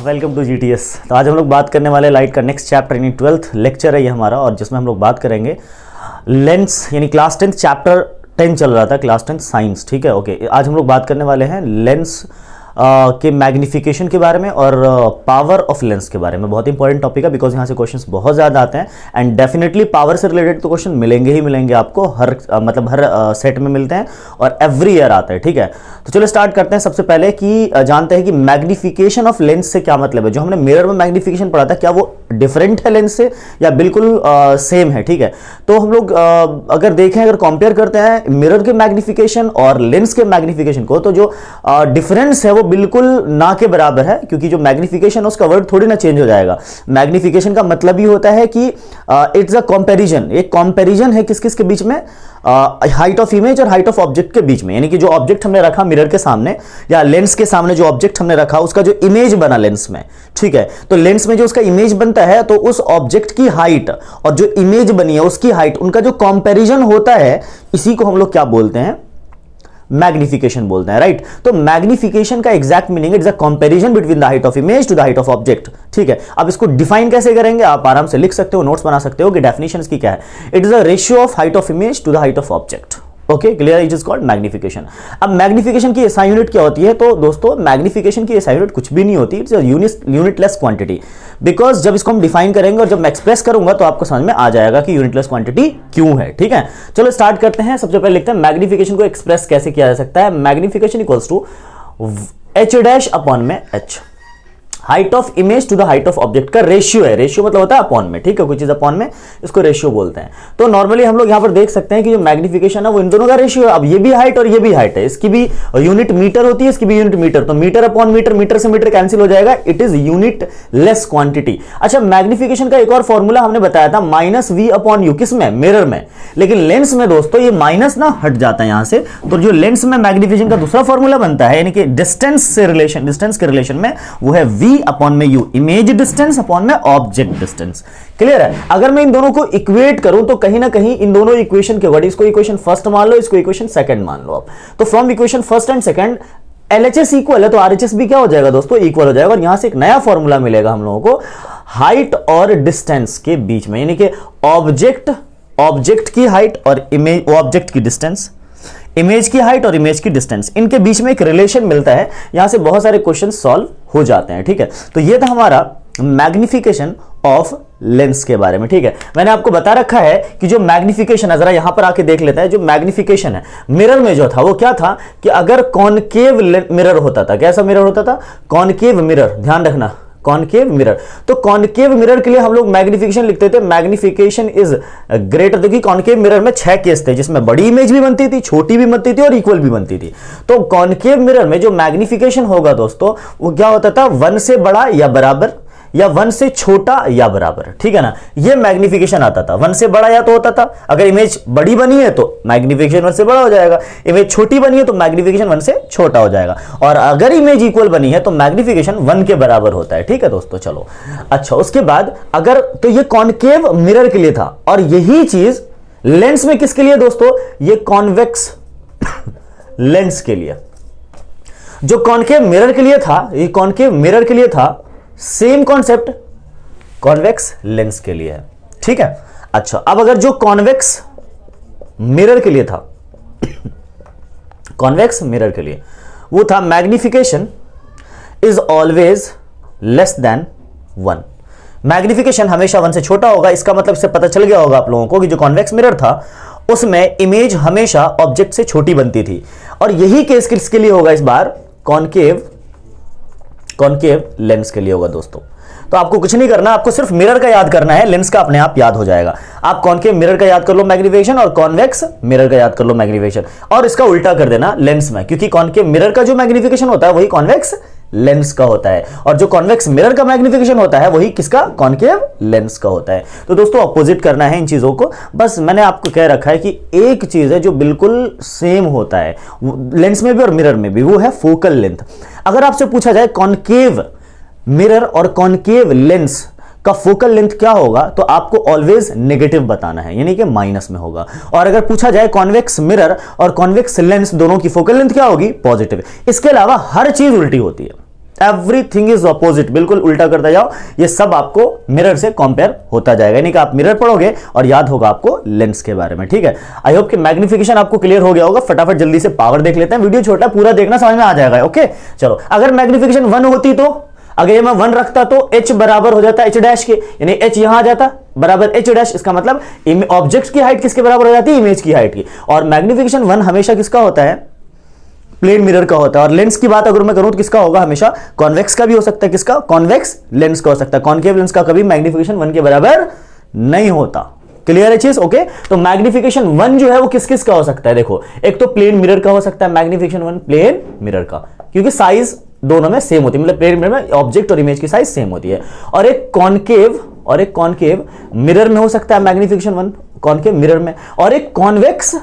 Welcome to GTS. तो आज हम लोग बात करने वाले लाइट का नेक्स्ट चैप्टर यानी 12th लेक्चर है ये हमारा, और जिसमें हम लोग बात करेंगे लेंस यानी क्लास 10 चैप्टर 10 चल रहा था, क्लास 10 साइंस। ठीक है, ओके। आज हम लोग बात करने वाले हैं लेंस के मैग्निफिकेशन के बारे में और पावर ऑफ लेंस के बारे में। बहुत इंपॉर्टेंट टॉपिक है बिकॉज यहाँ से क्वेश्चंस बहुत ज़्यादा आते हैं एंड डेफिनेटली पावर से रिलेटेड तो क्वेश्चन मिलेंगे ही मिलेंगे आपको, हर सेट में मिलते हैं और एवरी ईयर आता है। ठीक है, तो चलो स्टार्ट करते हैं। सबसे पहले कि जानते हैं कि मैग्निफिकेशन ऑफ लेंस से क्या मतलब है। जो हमने मिरर में मैग्निफिकेशन पढ़ा था, क्या वो डिफरेंट है लेंस से या बिल्कुल सेम है? ठीक है, तो हम लोग अगर देखें, अगर कंपेयर करते हैं मिरर के मैग्निफिकेशन और लेंस के मैग्निफिकेशन को, तो जो डिफरेंस है वो बिल्कुल ना के बराबर है, क्योंकि जो मैग्निफिकेशन है उसका वर्ड थोड़ी ना चेंज हो जाएगा। मैग्निफिकेशन का मतलब ही होता है कि इट्स अ कंपैरिजन, एक कंपैरिजन है किस किस के बीच में, हाइट ऑफ इमेज और हाइट ऑफ ऑब्जेक्ट के बीच में। यानी कि जो ऑब्जेक्ट हमने रखा मिरर के सामने या लेंस के सामने, जो ऑब्जेक्ट हमने रखा उसका जो इमेज बना लेंस में, ठीक है, तो लेंस में जो उसका इमेज बनता है तो उस ऑब्जेक्ट की हाइट और जो इमेज बनी है उसकी हाइट, उनका जो कंपैरिजन होता है, इसी को हम लोग क्या बोलते हैं? मैग्निफिकेशन बोलते हैं, राइट। तो मैग्निफिकेशन का exact meaning is a comparison between the height of image to the height of object. ठीक है, अब इसको डिफाइन कैसे करेंगे आप आराम से लिख सकते हो, नोट्स बना सकते हो कि डेफिनेशन इसकी क्या है। It is a ratio of height of image to the height of object. Okay, clear? It is called magnification. अब मैग्निफिकेशन की एसआई यूनिट क्या होती है? तो दोस्तों मैग्निफिकेशन की एसआई यूनिट कुछ भी नहीं होती, इट्स यूनिटलेस क्वांटिटी। बिकॉज जब इसको हम डिफाइन करेंगे और जब मैं एक्सप्रेस करूंगा तो आपको समझ में आ जाएगा कि यूनिटलेस क्वांटिटी क्यों है। ठीक है, चलो स्टार्ट करते हैं। सबसे पहले लिखते हैं मैग्निफिकेशन को एक्सप्रेस कैसे किया जा सकता है। Magnification equals to h dash upon में h, height of image to the height of object का रेशियो है। रेशियो मतलब होता है अपॉन में, ठीक है, कोई चीज अपॉन में, इसको रेशियो बोलते हैं। तो नॉर्मली हम लोग यहां पर देख सकते हैं कि जो मैग्निफिकेशन है वो इन दोनों का रेशियो है। अब ये भी हाइट और ये भी हाइट है, इसकी भी यूनिट मीटर होती है, इसकी भी यूनिट मीटर, तो मीटर अपॉन मीटर, मीटर से मीटर कैंसिल हो जाएगा, it is unit less quantity. अच्छा, मैग्निफिकेशन का एक और फॉर्मूला हमने बताया था, माइनस वी अपॉन यू, किसमें? मिरर में। लेकिन लेंस में दोस्तों ये माइनस ना हट जाता है यहां से, तो जो लेंस में मैग्निफिकेशन का दूसरा फॉर्मूला बनता है, यानी कि डिस्टेंस से रिलेशन, डिस्टेंस के रिलेशन में, वो है वी अपॉन में यू, इमेज डिस्टेंस अपॉन में ऑब्जेक्ट डिस्टेंस। क्लियर है? अगर मैं इन दोनों को इक्वेट करूं तो कहीं ना कहीं इन दोनों इक्वेशन के वर्ड, इसको इक्वेशन फर्स्ट मान लो, इसको इक्वेशन सेकंड मान लो आप, तो from equation first and second LHS equal है तो RHS भी क्या हो जाएगा दोस्तों? इक्वल हो जाएगा। और यहां से एक नया फॉर्मूला मिलेगा हम लोगों को हाइट और डिस्टेंस के बीच में, यानी कि ऑब्जेक्ट की हाइट और इमेज, ऑब्जेक्ट की डिस्टेंस, इमेज की हाइट और इमेज की डिस्टेंस, इनके बीच में एक रिलेशन मिलता है। यहां से बहुत सारे क्वेश्चन सॉल्व हो जाते हैं। ठीक है, तो ये था हमारा मैग्निफिकेशन ऑफ लेंस के बारे में। ठीक है, मैंने आपको बता रखा है कि जो मैग्निफिकेशन है, जरा यहां पर आके देख लेता है, जो मैग्निफिकेशन है मिरर में जो था वो क्या था कि अगर कॉनकेव मिरर होता था, कैसा मिरर होता था? कॉनकेव मिरर, ध्यान रखना, कॉनकेव मिरर। तो कॉनकेव मिरर के लिए हम लोग मैग्निफिकेशन लिखते थे, मैग्निफिकेशन इज ग्रेटर। देखिए कॉनकेव मिरर में 6 केस थे, जिसमें बड़ी इमेज भी बनती थी, छोटी भी बनती थी और इक्वल भी बनती थी। तो कॉनकेव मिरर में जो मैग्निफिकेशन होगा दोस्तों, वो क्या होता था? 1 से बड़ा या बराबर, या 1 से छोटा या बराबर। ठीक है ना, ये मैग्निफिकेशन आता था। 1 से बड़ा या तो होता था, अगर इमेज बड़ी बनी है तो मैग्निफिकेशन 1 से बड़ा हो जाएगा, इमेज छोटी बनी है तो मैग्निफिकेशन 1 से छोटा हो जाएगा, और अगर इमेज इक्वल बनी है तो मैग्निफिकेशन 1 के बराबर होता है। ठीक है दोस्तों, चलो अच्छा, उसके बाद अगर, तो ये कॉनकेव मिरर के लिए था, और यही चीज लेंस में किसके लिए दोस्तों? ये कॉन्वेक्स लेंस के लिए। जो कॉनकेव मिरर के लिए था, ये कॉनकेव मिरर के लिए था, सेम कॉन्सेप्ट कॉन्वेक्स लेंस के लिए है। ठीक है, अच्छा, अब अगर जो कॉन्वेक्स मिरर के लिए था, कॉन्वेक्स मिरर के लिए वो था magnification is always less than 1। Magnification हमेशा 1 से छोटा होगा। इसका मतलब इससे पता चल गया होगा आप लोगों को कि जो कॉन्वेक्स मिरर था उसमें इमेज हमेशा ऑब्जेक्ट से छोटी बनती थी, और यही केस किसके लिए होगा इस बार? कॉनकेव लेंस के लिए होगा दोस्तों। तो आपको कुछ नहीं करना, आपको सिर्फ मिरर का याद करना है, लेंस का अपने आप याद हो जाएगा। आप कॉनकेव मिरर का याद कर लो मैग्निफिकेशन, और कॉन्वेक्स मिरर का याद कर लो मैग्निफिकेशन, और इसका उल्टा कर देना लेंस में, क्योंकि कॉनकेव मिरर का जो मैग्निफिकेशन होता है वही कॉन्वेक्स लेंस का होता है, और जो कॉन्वेक्स मिरर का मैग्निफिकेशन होता है वही किसका? कॉनकेव लेंस का होता है। तो दोस्तों अपोजिट करना है इन चीजों को। बस मैंने आपको कह रखा है कि एक चीज है जो बिल्कुल सेम होता है लेंस में भी और मिरर में भी, वो है फोकल लेंथ। अगर आपसे पूछा जाए कॉनकेव मिरर और कॉनकेव लेंस का फोकल लेंथ क्या होगा, तो आपको ऑलवेज नेगेटिव बताना है, यानी कि माइनस में होगा। और अगर पूछा जाए कॉन्वेक्स मिरर और कॉन्वेक्स लेंस दोनों की फोकल लेंथ क्या होगी? पॉजिटिव। इसके अलावा हर चीज उल्टी होती है। एवरीथिंग इज ऑपोजिट, बिल्कुल उल्टा करते जाओ, ये सब आपको मिरर से कंपेयर होता जाएगा। यानी कि आप मिरर पढ़ोगे और याद होगा आपको लेंस के बारे में, ठीक है। आई होप कि मैग्निफिकेशन आपको क्लियर हो गया होगा। फटाफट जल्दी से पावर देख लेते हैं, वीडियो छोटा पूरा देखना, समझ में आ जाएगा। ओके चलो, अगर मैग्निफिकेशन 1 होती तो अगर ये मैं 1 रखता तो h बराबर हो जाता h डैश के, यानी h यहां आ जाता बराबर h डैश। इसका मतलब ऑब्जेक्ट की हाइट किसके बराबर हो जाती है, इमेज की हाइट की। और मैग्निफिकेशन 1 हमेशा किसका होता है, प्लेन मिरर का होता है। और लेंस की बात अगर मैं करूं तो किसका होगा, हमेशा कॉन्वेक्स का भी हो सकता है। किसका, कॉन्वेक्स लेंस का हो सकता है। कॉनकेव लेंस का कभी मैग्निफिकेशन 1 के बराबर नहीं होता। क्लियर है चीज, ओके। तो मैग्निफिकेशन 1 जो है वो किस किस का हो सकता है, देखो एक तो प्लेन मिरर का हो सकता है मैग्निफिकेशन 1, प्लेन मिरर का, क्योंकि साइज दोनों में सेम होती है, मतलब प्लेन मिरर में ऑब्जेक्ट और इमेज की साइज सेम होती है। और एक कॉनकेव मिरर में हो सकता है मैग्निफिकेशन 1, कॉनकेव मिरर में। और एक कॉन्वेक्स,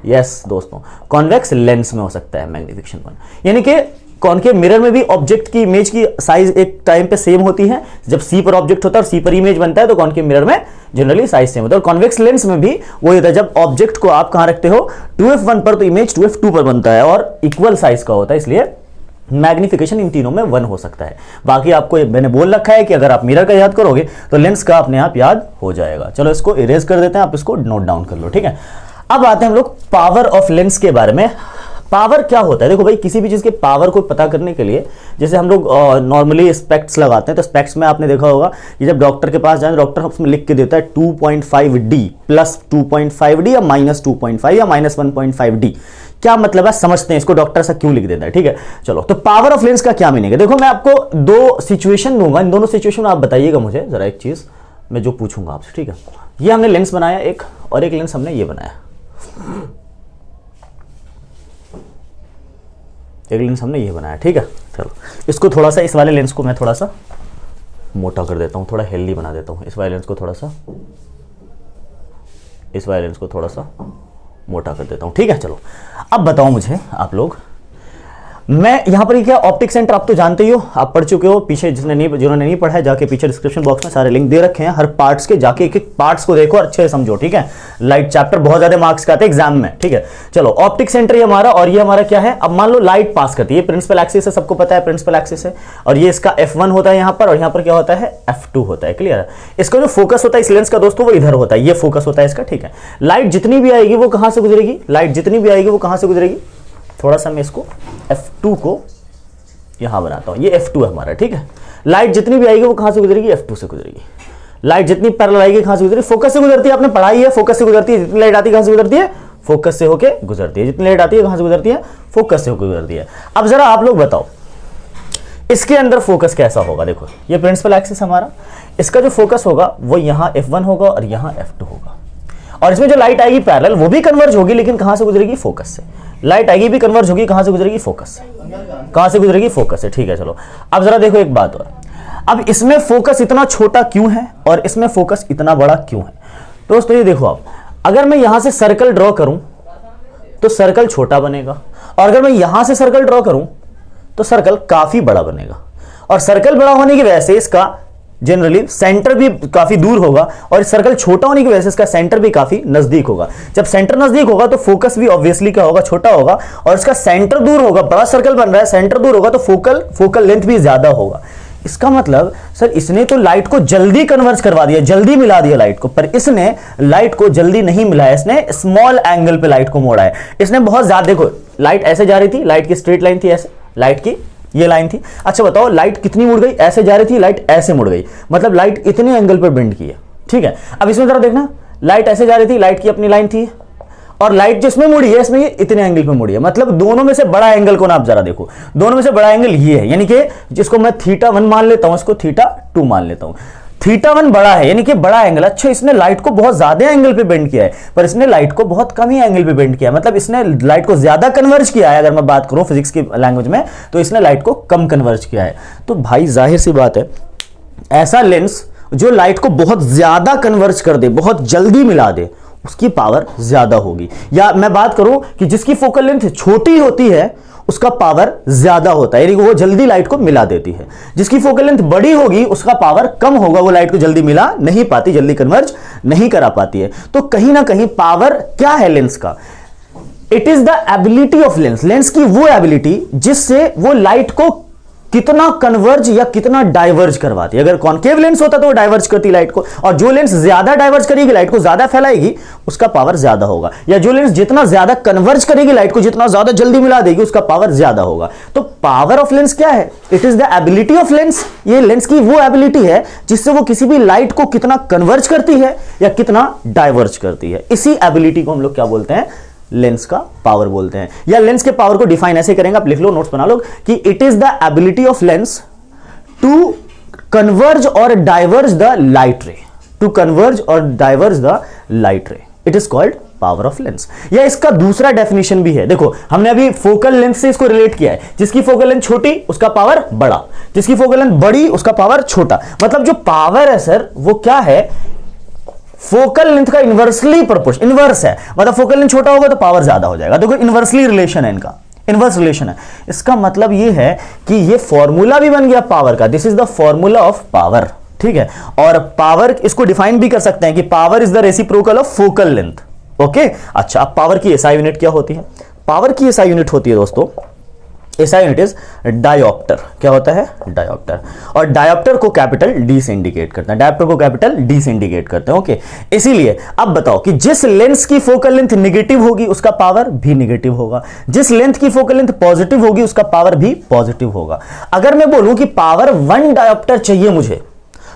यस दोस्तों, कॉन्वेक्स लेंस में हो सकता है मैग्निफिकेशन 1। यानी कि कॉनकेव मिरर में भी ऑब्जेक्ट की इमेज की साइज एक टाइम पे सेम होती है। जब सी पर ऑब्जेक्ट होता है और सी पर इमेज बनता है तो कॉनकेव मिरर में जनरली साइज सेम होता है। और कॉन्वेक्स लेंस में भी वही होता है, जब ऑब्जेक्ट को आप कहां रखते हो 2f1 पर तो इमेज 2f2 पर बनता है और इक्वल साइज का होता है, इसलिए मैग्निफिकेशन इन तीनों में 1 हो सकता है। बाकी आपको मैंने बोल रखा है कि अगर आप मिरर का याद करोगे तो लेंस का अपने आप याद हो जाएगा। चलो इसको इरेज कर देते हैं, आप इसको नोट डाउन कर लो, ठीक है। अब आते हैं हम लोग पावर ऑफ लेंस के बारे में। पावर क्या होता है, देखो भाई किसी भी चीज के पावर को पता करने के लिए जैसे हम लोग नॉर्मली स्पेक्ट्स लगाते हैं, तो स्पेक्ट्स में आपने देखा होगा कि जब डॉक्टर के पास जाए डॉक्टर उसमें लिख के देता है 2.5D प्लस 2.5D या माइनस 2.5 या माइनस 1.5D। क्या मतलब है समझते हैं इसको, डॉक्टर ऐसा क्यों लिख देता है, ठीक है। चलो, तो पावर ऑफ लेंस का क्या मीनिंग है, देखो मैं आपको 2 सिचुएशन दूंगा, इन दोनों सिचुएशन में आप बताइएगा मुझे जरा एक चीज, मैं जो पूछूंगा आपसे, ठीक है। ये हमने लेंस बनाया एक, और एक लेंस हमने ये बनाया, एक लेंस हमने ये बनाया, ठीक है। चलो इसको थोड़ा सा, इस वाले लेंस को मैं थोड़ा सा मोटा कर देता हूँ, थोड़ा हेल्दी बना देता हूँ। इस वाले लेंस को थोड़ा सा, इस वाले लेंस को थोड़ा सा मोटा कर देता हूँ, ठीक है। चलो अब बताओ मुझे आप लोग, मैं यहां पर क्या ऑप्टिक सेंटर आप तो जानते ही हो, आप पढ़ चुके हो पीछे, जिन्होंने नहीं पढ़ा है जाके पीछे डिस्क्रिप्शन बॉक्स में सारे लिंक दे रखे हैं हर पार्ट्स के, जाके एक एक पार्ट्स को देखो और अच्छे से समझो, ठीक है। लाइट चैप्टर बहुत ज्यादा मार्क्स का आता है एग्जाम में, ठीक है। चलो ऑप्टिक सेंटर ये हमारा, और ये हमारा क्या है, अब मान लो लाइट पास करती है, प्रिंसिपल एक्सिस है, सबको पता है प्रिंसिपल एक्सिस है, और ये इसका f1 होता है यहाँ पर, और यहाँ पर क्या होता है f2 होता है, क्लियर है। इसका जो फोकस होता है इस लेंस का दोस्तों वो इधर होता है, ये फोकस होता है इसका, ठीक है। लाइट जितनी भी आएगी वो कहां से गुजरेगी, लाइट जितनी भी आएगी वो कहां से गुजरेगी, थोड़ा सा मैं इसको f2 को यहां बनाता हूं, ये f2 है हमारा, ठीक है। लाइट जितनी भी आएगी वो कहां से गुजरेगी, f2 से गुजरेगी। लाइट जितनी पैरेलल आएगी कहां से गुजरेगी, फोकस से गुजरती है, आपने पढ़ाई है, फोकस से गुजरती है। जितनी लाइट आती है कहां से गुजरती है, फोकस से होके गुजरती है। जितनी लाइट आती है कहां से गुजरती है, फोकस से होकर गुजरती है। अब जरा आप लोग बताओ इसके अंदर फोकस कैसा होगा, देखो ये प्रिंसिपल एक्सिस हमारा, इसका जो फोकस होगा वो यहाँ f1 होगा और यहाँ f2 होगा, और इसमें जो लाइट आएगी पैरेलल वो भी कन्वर्ज होगी, लेकिन कहां से गुजरेगी, फोकस से। लाइट आएगी भी कन्वर्ज होगी, कहां से गुजरेगी, फोकस से। कहां से गुजरेगी, फोकस से, ठीक है। चलो अब जरा देखो एक बात और, अब इसमें फोकस इतना छोटा क्यों है और इसमें फोकस इतना बड़ा क्यों है दोस्तों, ये देखो आप, अगर मैं यहां से सर्कल ड्रॉ करूं तो सर्कल छोटा बनेगा, और अगर मैं यहां से सर्कल ड्रॉ करूं तो सर्कल काफी बड़ा बनेगा, और सर्कल बड़ा होने की वजह से इसका जनरली सेंटर भी काफी दूर होगा, और सर्कल छोटा होने की वजह से इसका सेंटर भी काफी नजदीक होगा। जब सेंटर नजदीक होगा तो फोकस भी ऑब्वियसली क्या होगा, छोटा होगा, और इसका सेंटर दूर होगा, बड़ा सर्कल बन रहा है, सेंटर दूर होगा तो फोकल लेंथ भी ज्यादा होगा। इसका मतलब सर इसने तो लाइट को जल्दी कन्वर्ज करवा दिया, जल्दी मिला दिया लाइट को, पर इसने लाइट को जल्दी नहीं मिलाया, इसने स्मॉल एंगल पे लाइट को मोड़ा है। इसने बहुत ज्यादा, देखो लाइट ऐसे जा रही थी, लाइट की स्ट्रेट लाइन थी ऐसे, लाइट की ये लाइन थी, अच्छा बताओ लाइट कितनी मुड़ गई, ऐसे जा रही थी लाइट ऐसे मुड़ गई, मतलब लाइट इतने एंगल पर बेंड की है, ठीक है। अब इसमें जरा देखना, लाइट ऐसे जा रही थी, लाइट की अपनी लाइन थी, और लाइट जिसमें मुड़ी है इसमें ये इतने एंगल पे मुड़ी है, मतलब दोनों में से बड़ा एंगल को ना आप जरा देखो, दोनों में से बड़ा एंगल ये है, यानी कि जिसको मैं θ1 मान लेता हूं, इसको θ2 मान लेता हूं। θ1 बड़ा है यानी कि बड़ा एंगल, अच्छा इसने लाइट को बहुत ज्यादा एंगल पे बेंड किया है, पर इसने लाइट को बहुत कम ही एंगल पे बेंड किया है, मतलब इसने लाइट को ज्यादा कन्वर्ज किया है। अगर मैं बात करूं फिजिक्स की लैंग्वेज में तो इसने लाइट को कम कन्वर्ज किया है। तो भाई जाहिर सी बात है, ऐसा लेंस जो लाइट को बहुत ज्यादा कन्वर्ज कर दे, बहुत जल्दी मिला दे, उसकी पावर ज्यादा होगी। या मैं बात करूं कि जिसकी फोकल लेंथ छोटी होती है उसका पावर ज्यादा होता है, यानी वो जल्दी लाइट को मिला देती है। जिसकी फोकल लेंथ बड़ी होगी उसका पावर कम होगा, वो लाइट को जल्दी मिला नहीं पाती, जल्दी कन्वर्ज नहीं करा पाती है। तो कहीं ना कहीं पावर क्या है लेंस का, it is the ability of lens, lens की वो एबिलिटी जिससे वो लाइट को कितना कन्वर्ज या कितना डाइवर्ज करवाती है। अगर कॉन्केव लेंस होता तो वो डाइवर्ज करती लाइट को, और जो लेंस ज्यादा डाइवर्ज करेगी, लाइट को ज्यादा फैलाएगी, उसका पावर ज्यादा होगा। या जो लेंस जितना ज्यादा कन्वर्ज करेगी, लाइट को जितना ज्यादा जल्दी मिला देगी, उसका पावर ज्यादा होगा। तो पावर ऑफ लेंस क्या है? It is the ability of lens. ये लेंस की वो एबिलिटी है जिससे वो किसी भी लाइट को कितना कन्वर्ज करती है या कितना डाइवर्ज करती है। इसी एबिलिटी को हम लोग क्या बोलते हैं? लेंस का पावर बोलते हैं। या लेंस के पावर को डिफाइन ऐसे करेंगे, आप लिख लो, नोट्स बना लो, कि it is the ability of lens to converge और diverge the light ray, to converge और diverge the light ray, it is called power of lens. या इसका दूसरा डेफिनेशन भी है, देखो हमने अभी फोकल लेंथ से इसको रिलेट किया है। जिसकी फोकल लेंथ छोटी उसका पावर बड़ा, जिसकी फोकल लेंथ बड़ी उसका पावर छोटा। मतलब जो पावर है सर वो क्या है? फोकल लेंथ का इनवर्सली प्रोपोर्शन, इनवर्स है, मतलब फोकल लेंथ छोटा होगा तो पावर ज्यादा हो जाएगा। देखो इनवर्सली रिलेशन है इनका, इनवर्स रिलेशन है। इसका मतलब ये है कि ये फॉर्मूला भी बन गया पावर का, this is the formula of power, ठीक है। और पावर इसको डिफाइन भी कर सकते हैं कि power is the reciprocal of focal length, okay. अच्छा, अब पावर की एसआई यूनिट क्या होती है? पावर की एसआई यूनिट होती है दोस्तों, एसआई यूनिट इज डायोप्टर। क्या होता है? डायोप्टर। और डायोप्टर को कैपिटल डी से इंडिकेट करते हैं, डायोप्टर को कैपिटल डी से इंडिकेट करते हैं, ओके। इसीलिए अब बताओ कि जिस लेंस की फोकल लेंथ नेगेटिव होगी उसका पावर भी नेगेटिव होगा, जिस लेंथ की फोकल लेंथ पॉजिटिव होगी उसका पावर भी पॉजिटिव होगा। अगर मैं बोलूं कि पावर 1 डायोप्टर चाहिए मुझे,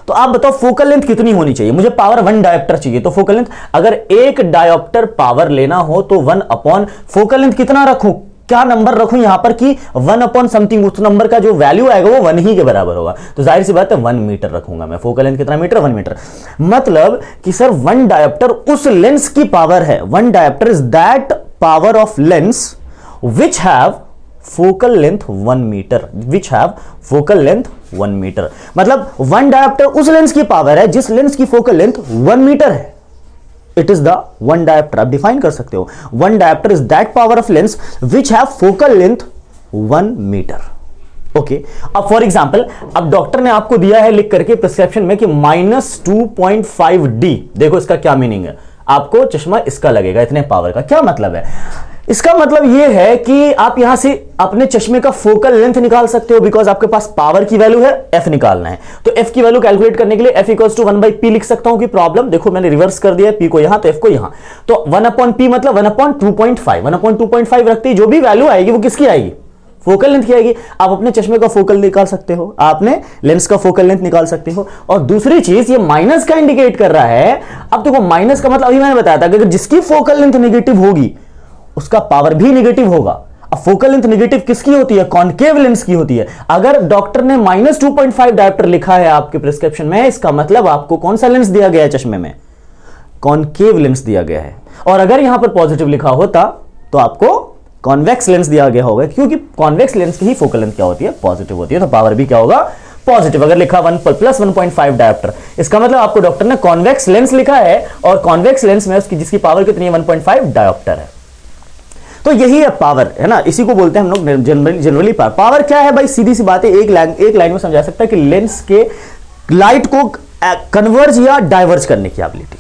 तो आप बताओ फोकल लेंथ कितनी होनी चाहिए? मुझे पावर 1 डायोप्टर चाहिए, तो फोकल लेंथ अगर 1 डायोप्टर पावर लेना हो तो 1 अपॉन फोकल लेंथ कितना रखूं, क्या नंबर रखूं यहां पर कि 1 अपॉन समथिंग, उस नंबर का जो वैल्यू आएगा वो 1 ही के बराबर होगा। तो जाहिर सी बात है 1 मीटर रखूंगा मैं। फोकल लेंथ कितना मीटर? 1 मीटर। मतलब कि सर 1 डायोप्टर उस लेंस की पावर है, 1 dioptre is that power of lens which have focal length 1 metre, which have focal length 1 metre. मतलब 1 डायोप्टर उस लेंस की पावर है जिस लेंस की फोकल लेंथ 1 मीटर है। It is the 1 dioptre. आप डिफाइन कर सकते हो, 1 dioptre is that power of lens which have focal length 1 metre, okay. अब फॉर एग्जाम्पल, अब डॉक्टर ने आपको दिया है लिख करके प्रिस्क्रिप्शन में कि -2.5D, देखो इसका क्या मीनिंग है, आपको चश्मा इसका लगेगा इतने पावर का। क्या मतलब है? इसका मतलब यह है कि आप यहां से अपने चश्मे का फोकल लेंथ निकाल सकते हो, बिकॉज आपके पास पावर की वैल्यू है, एफ निकालना है। तो एफ की वैल्यू कैलकुलेट करने के लिए एफ इक्वल्स टू 1/p लिख सकता हूं कि प्रॉब्लम देखो मैंने रिवर्स कर दिया है, p को यहां तो f को यहां। तो 1/p मतलब 1/2.5, 1/2.5 रखते ही जो भी वैल्यू आएगी वो किसकी आएगी? फोकल लेंथ की आएगी। आप अपने चश्मे का फोकल निकाल सकते हो, आपने लेंस का फोकल लेंथ निकाल सकते हो। और दूसरी चीज ये माइनस का इंडिकेट कर रहा है। अब देखो माइनस का मतलब अभी मैंने बताया था कि अगर जिसकी फोकल लेंथ नेगेटिव होगी उसका पावर भी नेगेटिव होगा। अब फोकल लेंथ नेगेटिव किसकी होती है? कॉन्केव लेंस की होती है। अगर डॉक्टर ने -2.5 डायोप्टर लिखा है आपके प्रिस्क्रिप्शन में, इसका मतलब आपको कौन सा लेंस दिया गया है चश्मे में? कॉन्केव लेंस दिया गया है। और अगर यहां पर पॉजिटिव लिखा होता तो आपको कॉन्वेक्स लेंस दिया गया होगा, क्योंकि कॉन्वेक्स लेंस की ही फोकल लेंथ क्या होती है? पॉजिटिव होती है। तो पावर भी क्या होगा? पॉजिटिव। अगर लिखा 1 + 1.5 डायोप्टर, इसका मतलब आपको डॉक्टर ने कॉन्वेक्स लेंस लिखा है, और कॉन्वेक्स लेंस में उसकी जिसकी पावर कितनी है? 1.5 डायोप्टर है। तो यही है पावर, है ना, इसी को बोलते हैं हम लोग जनरली पावर। पावर क्या है भाई? सीधी सी बात है, एक लाइन में समझा सकता है कि लेंस के लाइट को कन्वर्ज या डाइवर्ज करने की एबिलिटी,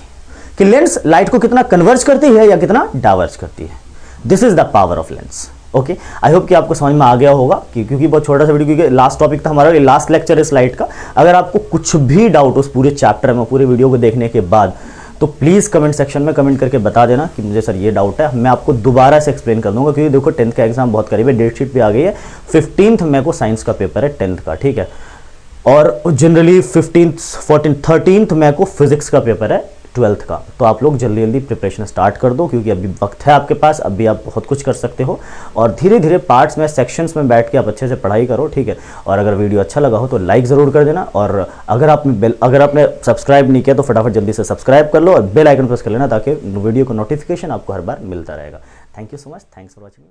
कि लेंस लाइट को कितना कन्वर्ज करती है या कितना डाइवर्ज करती है। This is the power of lens, okay. I hope कि आपको समझ में आ गया होगा, क्योंकि बहुत छोटा सा वीडियो, क्योंकि लास्ट टॉपिक था हमारा, लास्ट लेक्चर इस लाइट का। अगर आपको कुछ भी डाउट उस पूरे चैप्टर में, पूरे वीडियो को देखने के बाद, तो प्लीज़ कमेंट सेक्शन में कमेंट करके बता देना कि मुझे सर ये डाउट है, मैं आपको दोबारा से एक्सप्लेन कर दूंगा। क्योंकि देखो 10th का एग्जाम बहुत करीब है, डेट शीट भी आ गई है। 15th मई को साइंस का पेपर है 10th का, ठीक है। और जनरली 15th, 14th, 13th मई को फिजिक्स का पेपर है 12th का। तो आप लोग जल्दी जल्दी प्रिपरेशन स्टार्ट कर दो, क्योंकि अभी वक्त है आपके पास, अभी आप बहुत कुछ कर सकते हो। और धीरे धीरे पार्ट्स में, सेक्शंस में बैठ के आप अच्छे से पढ़ाई करो, ठीक है। और अगर वीडियो अच्छा लगा हो तो लाइक ज़रूर कर देना। और अगर आपने सब्सक्राइब नहीं किया तो फटाफट जल्दी से सब्सक्राइब कर लो और बेल आइकन प्रेस कर लेना, ताकि वीडियो का नोटिफिकेशन आपको हर बार मिलता रहेगा। Thank you so much, thanks for watching.